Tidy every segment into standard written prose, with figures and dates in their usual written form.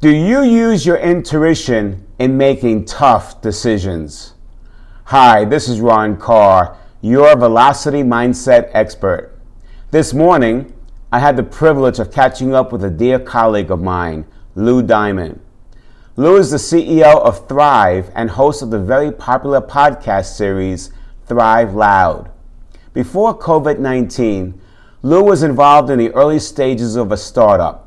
Do you use your intuition in making tough decisions? Hi, this is Ron Carr, your Velocity Mindset expert. This morning, I had the privilege of catching up with a dear colleague of mine, Lou Diamond. Lou is the CEO of Thrive and host of the very popular podcast series, Thrive Loud. Before COVID-19, Lou was involved in the early stages of a startup.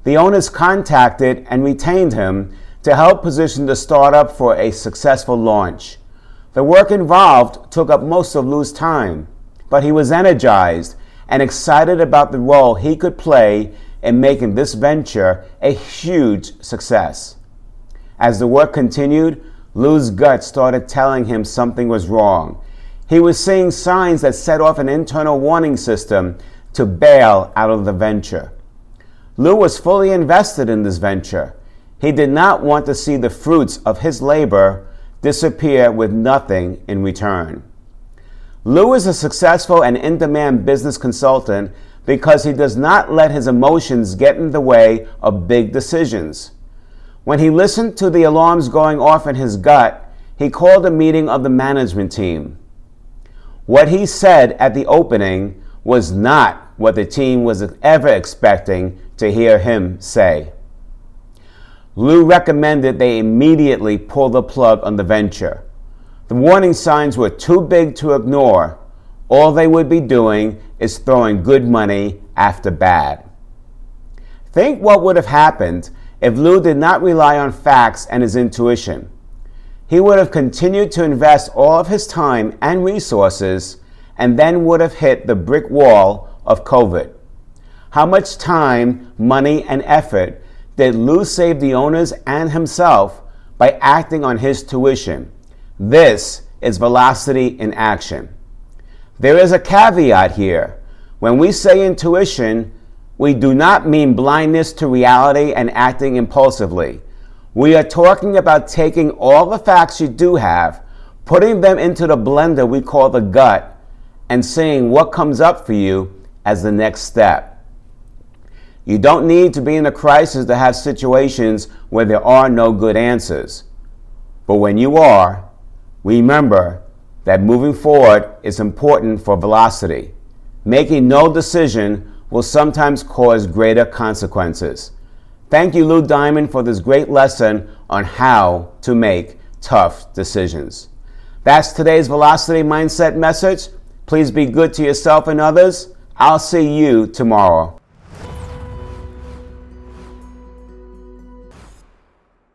The owners contacted and retained him to help position the startup for a successful launch. The work involved took up most of Lou's time, but he was energized and excited about the role he could play in making this venture a huge success. As the work continued, Lou's gut started telling him something was wrong. He was seeing signs that set off an internal warning system to bail out of the venture. Lou was fully invested in this venture. He did not want to see the fruits of his labor disappear with nothing in return. Lou is a successful and in-demand business consultant because he does not let his emotions get in the way of big decisions. When he listened to the alarms going off in his gut, he called a meeting of the management team. What he said at the opening was not what the team was ever expecting to hear him say. Lou recommended they immediately pull the plug on the venture. The warning signs were too big to ignore. All they would be doing is throwing good money after bad. Think what would have happened if Lou did not rely on facts and his intuition. He would have continued to invest all of his time and resources and then would have hit the brick wall of COVID. How much time, money, and effort did Lou save the owners and himself by acting on his tuition? This is velocity in action. There is a caveat here. When we say intuition, we do not mean blindness to reality and acting impulsively. We are talking about taking all the facts you do have, putting them into the blender we call the gut, and seeing what comes up for you as the next step. You don't need to be in a crisis to have situations where there are no good answers. But when you are, remember that moving forward is important for velocity. Making no decision will sometimes cause greater consequences. Thank you, Lou Diamond, for this great lesson on how to make tough decisions. That's today's Velocity Mindset message. Please be good to yourself and others. I'll see you tomorrow.